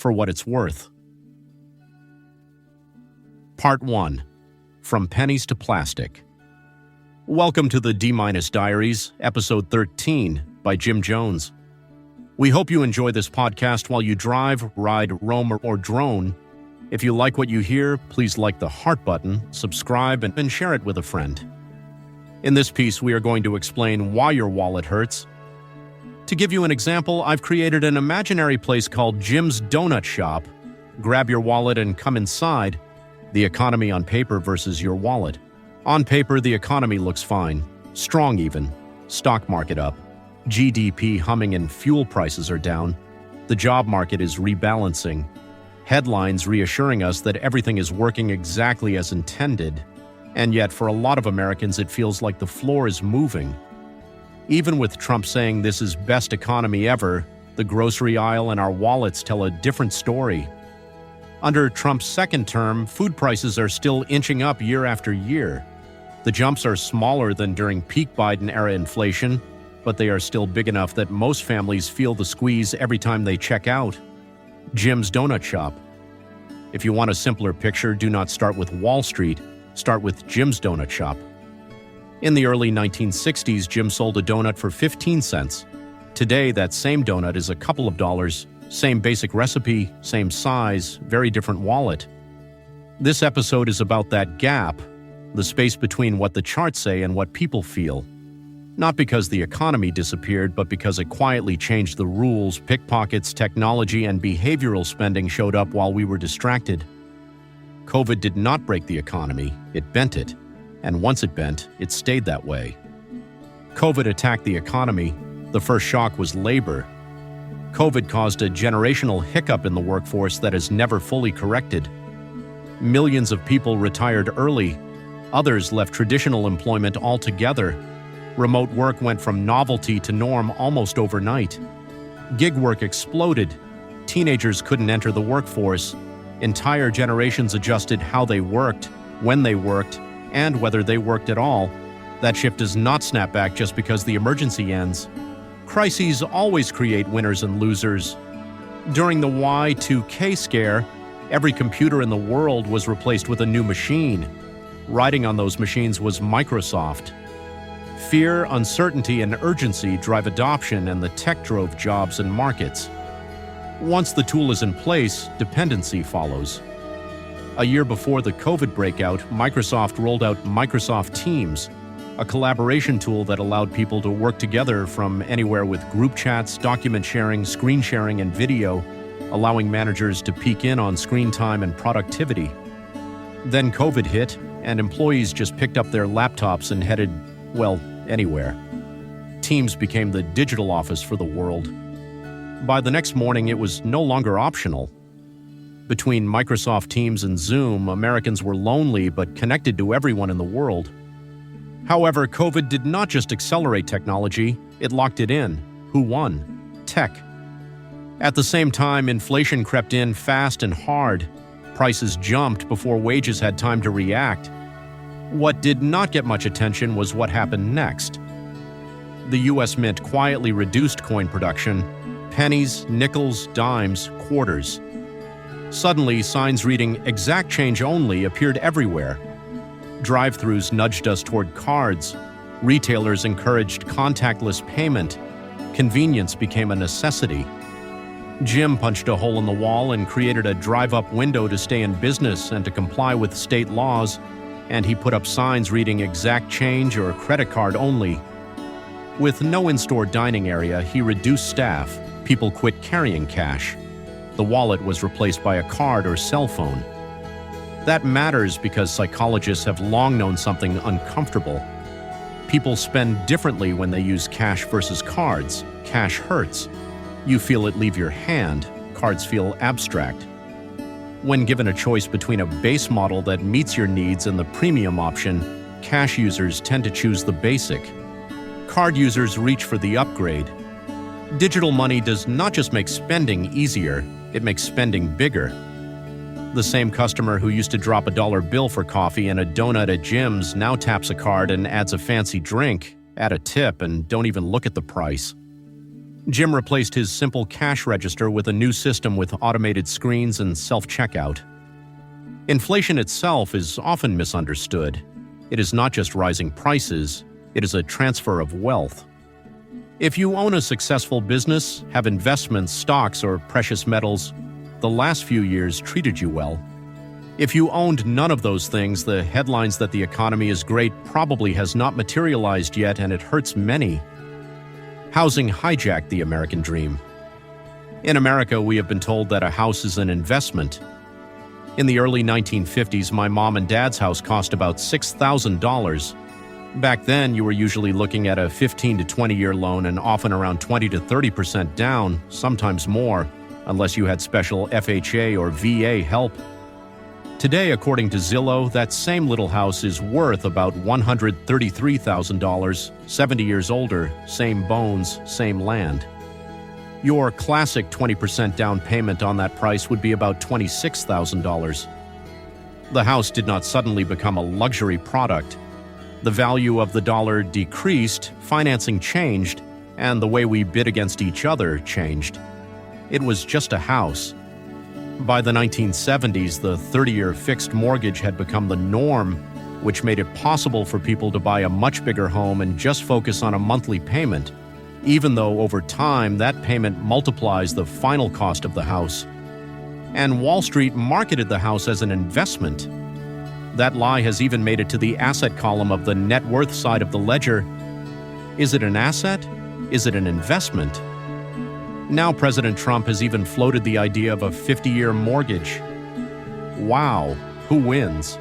for what it's worth. Part 1. From Pennies to Plastic. Welcome to the D-Minus Diaries, Episode 13, by Jim Jones. We hope you enjoy this podcast while you drive, ride, roam, or drone. If you like what you hear, please like the heart button, subscribe, and share it with a friend. In this piece, we are going to explain why your wallet hurts. To give you an example, I've created an imaginary place called Jim's Donut Shop. Grab your wallet and come inside. The economy on paper versus your wallet. On paper, the economy looks fine. Strong even. Stock market up. GDP humming and fuel prices are down. The job market is rebalancing. Headlines reassuring us that everything is working exactly as intended. And yet, for a lot of Americans, it feels like the floor is moving. Even with Trump saying this is best economy ever, the grocery aisle and our wallets tell a different story. Under Trump's second term, food prices are still inching up year after year. The jumps are smaller than during peak Biden-era inflation, but they are still big enough that most families feel the squeeze every time they check out. Jim's Donut Shop. If you want a simpler picture, do not start with Wall Street, start with Jim's Donut Shop. In the early 1960s, Jim sold a donut for 15 cents. Today, that same donut is a couple of dollars, same basic recipe, same size, very different wallet. This episode is about that gap, the space between what the charts say and what people feel. Not because the economy disappeared, but because it quietly changed the rules, pickpockets, technology, and behavioral spending showed up while we were distracted. COVID did not break the economy, it bent it. And once it bent, it stayed that way. COVID attacked the economy. The first shock was labor. COVID caused a generational hiccup in the workforce that has never fully corrected. Millions of people retired early. Others left traditional employment altogether. Remote work went from novelty to norm almost overnight. Gig work exploded. Teenagers couldn't enter the workforce. Entire generations adjusted how they worked, when they worked, and whether they worked at all. That shift does not snap back just because the emergency ends. Crises always create winners and losers. During the Y2K scare, every computer in the world was replaced with a new machine. Riding on those machines was Microsoft. Fear, uncertainty, and urgency drive adoption, and the tech drove jobs and markets. Once the tool is in place, dependency follows. A year before the COVID breakout, Microsoft rolled out Microsoft Teams, a collaboration tool that allowed people to work together from anywhere with group chats, document sharing, screen sharing, and video, allowing managers to peek in on screen time and productivity. Then COVID hit, and employees just picked up their laptops and headed, well, anywhere. Teams became the digital office for the world. By the next morning, it was no longer optional. Between Microsoft Teams and Zoom, Americans were lonely but connected to everyone in the world. However, COVID did not just accelerate technology, it locked it in. Who won? Tech. At the same time, inflation crept in fast and hard. Prices jumped before wages had time to react. What did not get much attention was what happened next. The U.S. Mint quietly reduced coin production: pennies, nickels, dimes, quarters. Suddenly, signs reading "exact change only" appeared everywhere. Drive-thrus nudged us toward cards. Retailers encouraged contactless payment. Convenience became a necessity. Jim punched a hole in the wall and created a drive-up window to stay in business and to comply with state laws, and he put up signs reading "exact change" or "credit card only." With no in-store dining area, he reduced staff. People quit carrying cash. The wallet was replaced by a card or cell phone. That matters because psychologists have long known something uncomfortable. People spend differently when they use cash versus cards. Cash hurts. You feel it leave your hand. Cards feel abstract. When given a choice between a base model that meets your needs and the premium option, cash users tend to choose the basic. Card users reach for the upgrade. Digital money does not just make spending easier, it makes spending bigger. The same customer who used to drop a dollar bill for coffee and a donut at Jim's now taps a card and adds a fancy drink, add a tip, and don't even look at the price. Jim replaced his simple cash register with a new system with automated screens and self-checkout. Inflation itself is often misunderstood. It is not just rising prices, it is a transfer of wealth. If you own a successful business, have investments, stocks, or precious metals, the last few years treated you well. If you owned none of those things, the headlines that the economy is great probably has not materialized yet, and it hurts many. Housing hijacked the American dream. In America, we have been told that a house is an investment. In the early 1950s, my mom and dad's house cost about $6,000. Back then, you were usually looking at a 15 to 20-year loan and often around 20 to 30% down, sometimes more, unless you had special FHA or VA help. Today, according to Zillow, that same little house is worth about $133,000, 70 years older, same bones, same land. Your classic 20% down payment on that price would be about $26,000. The house did not suddenly become a luxury product. The value of the dollar decreased, financing changed, and the way we bid against each other changed. It was just a house. By the 1970s, the 30-year fixed mortgage had become the norm, which made it possible for people to buy a much bigger home and just focus on a monthly payment, even though over time that payment multiplies the final cost of the house. And Wall Street marketed the house as an investment. That lie has even made it to the asset column of the net worth side of the ledger. Is it an asset? Is it an investment? Now President Trump has even floated the idea of a 50-year mortgage. Wow, who wins?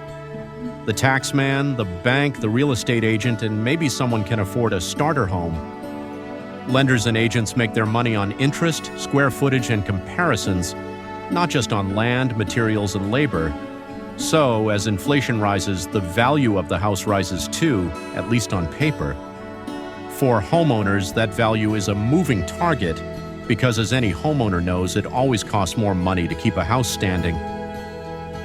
The tax man, the bank, the real estate agent, and maybe someone can afford a starter home. Lenders and agents make their money on interest, square footage, and comparisons, not just on land, materials, and labor. So, as inflation rises, the value of the house rises too, at least on paper. For homeowners, that value is a moving target because, as any homeowner knows, it always costs more money to keep a house standing.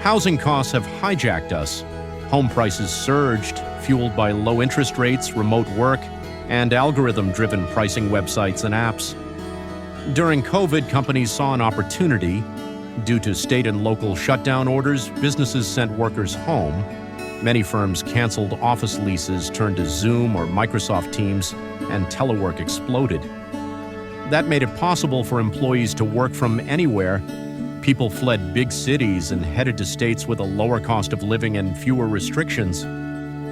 Housing costs have hijacked us. Home prices surged, fueled by low interest rates, remote work, and algorithm-driven pricing websites and apps. During COVID, companies saw an opportunity. Due to state and local shutdown orders, businesses sent workers home. Many firms canceled office leases, turned to Zoom or Microsoft Teams, and telework exploded. That made it possible for employees to work from anywhere. People fled big cities and headed to states with a lower cost of living and fewer restrictions.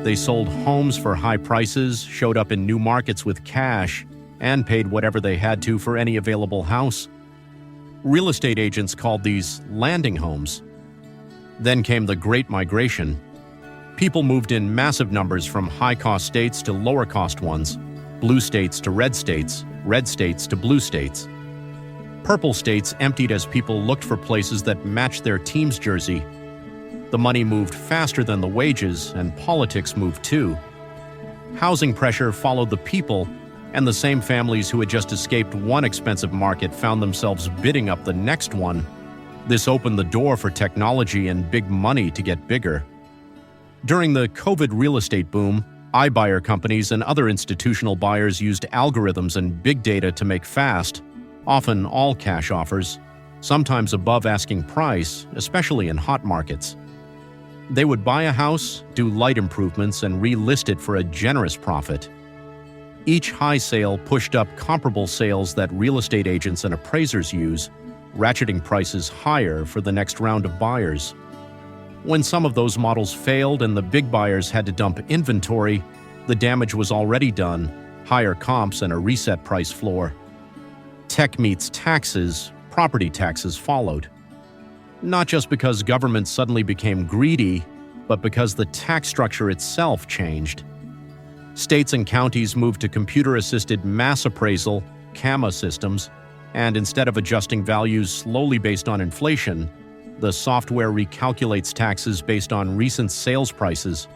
They sold homes for high prices, showed up in new markets with cash, and paid whatever they had to for any available house. Real estate agents called these landing homes. Then came the Great Migration. People moved in massive numbers from high-cost states to lower-cost ones, blue states to red states to blue states. Purple states emptied as people looked for places that matched their team's jersey. The money moved faster than the wages, and politics moved too. Housing pressure followed the people, and the same families who had just escaped one expensive market found themselves bidding up the next one. This opened the door for technology and big money to get bigger. During the COVID real estate boom, iBuyer companies and other institutional buyers used algorithms and big data to make fast, often all-cash offers, sometimes above asking price, especially in hot markets. They would buy a house, do light improvements, and relist it for a generous profit. Each high sale pushed up comparable sales that real estate agents and appraisers use, ratcheting prices higher for the next round of buyers. When some of those models failed and the big buyers had to dump inventory, the damage was already done, higher comps and a reset price floor. Tech meets taxes, property taxes followed. Not just because government suddenly became greedy, but because the tax structure itself changed. States and counties moved to computer-assisted mass appraisal, CAMA systems, and instead of adjusting values slowly based on inflation, the software recalculates taxes based on recent sales prices.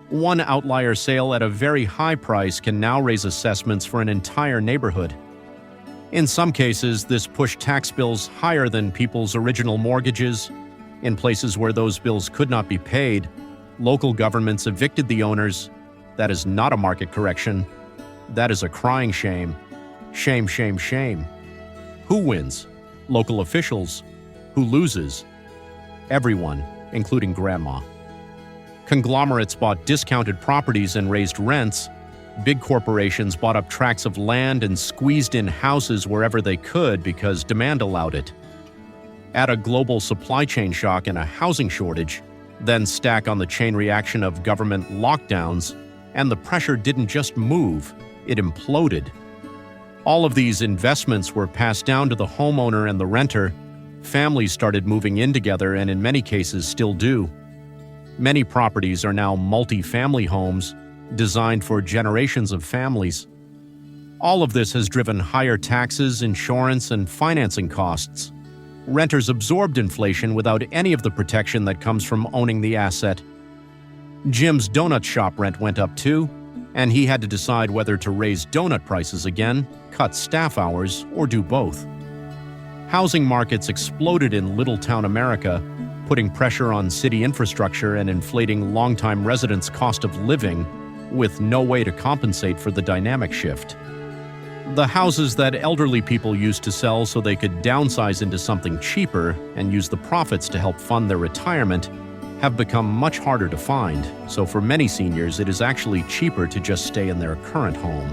One outlier sale at a very high price can now raise assessments for an entire neighborhood. In some cases, this pushed tax bills higher than people's original mortgages. In places where those bills could not be paid, local governments evicted the owners. That is not a market correction. That is a crying shame. Shame, shame, shame. Who wins? Local officials. Who loses? Everyone, including Grandma. Conglomerates bought discounted properties and raised rents. Big corporations bought up tracts of land and squeezed in houses wherever they could because demand allowed it. Add a global supply chain shock and a housing shortage, then stack on the chain reaction of government lockdowns, and the pressure didn't just move, it imploded. All of these investments were passed down to the homeowner and the renter. Families started moving in together and in many cases still do. Many properties are now multi-family homes designed for generations of families. All of this has driven higher taxes, insurance, and financing costs. Renters absorbed inflation without any of the protection that comes from owning the asset. Jim's donut shop rent went up too, and he had to decide whether to raise donut prices again, cut staff hours, or do both. Housing markets exploded in little-town America, putting pressure on city infrastructure and inflating longtime residents' cost of living, with no way to compensate for the dynamic shift. The houses that elderly people used to sell so they could downsize into something cheaper and use the profits to help fund their retirement have become much harder to find, so for many seniors it is actually cheaper to just stay in their current home.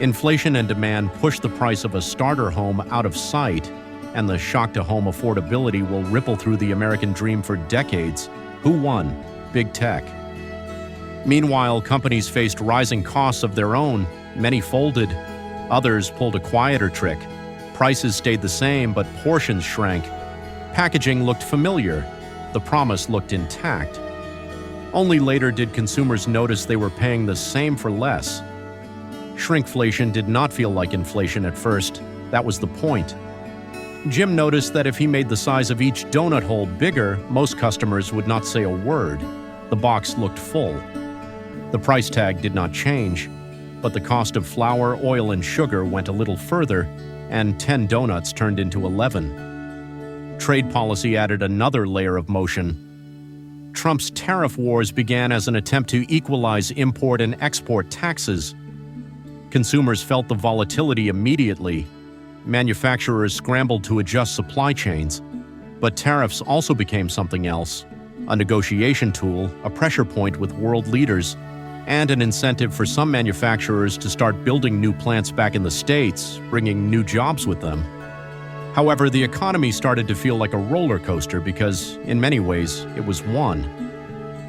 Inflation and demand push the price of a starter home out of sight, and the shock to home affordability will ripple through the American dream for decades. Who won? Big tech. Meanwhile, companies faced rising costs of their own. Many folded. Others pulled a quieter trick. Prices stayed the same, but portions shrank. Packaging looked familiar. The promise looked intact. Only later did consumers notice they were paying the same for less. Shrinkflation did not feel like inflation at first. That was the point. Jim noticed that if he made the size of each donut hole bigger, most customers would not say a word. The box looked full. The price tag did not change, but the cost of flour, oil, and sugar went a little further, and 10 donuts turned into 11. Trade policy added another layer of motion. Trump's tariff wars began as an attempt to equalize import and export taxes. Consumers felt the volatility immediately. Manufacturers scrambled to adjust supply chains. But tariffs also became something else: a negotiation tool, a pressure point with world leaders, and an incentive for some manufacturers to start building new plants back in the States, bringing new jobs with them. However, the economy started to feel like a roller coaster because, in many ways, it was one.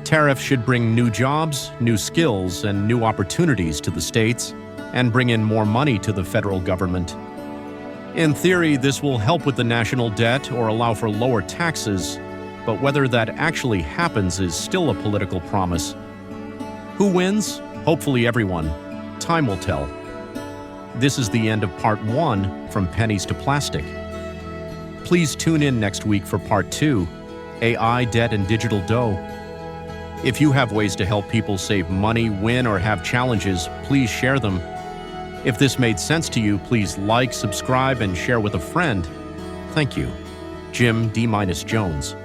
Tariffs should bring new jobs, new skills, and new opportunities to the states, and bring in more money to the federal government. In theory, this will help with the national debt or allow for lower taxes, but whether that actually happens is still a political promise. Who wins? Hopefully everyone. Time will tell. This is the end of Part 1, From Pennies to Plastic. Please tune in next week for Part 2, AI, Debt, and Digital Dough. If you have ways to help people save money, win, or have challenges, please share them. If this made sense to you, please like, subscribe, and share with a friend. Thank you. Jim D-Minus Jones.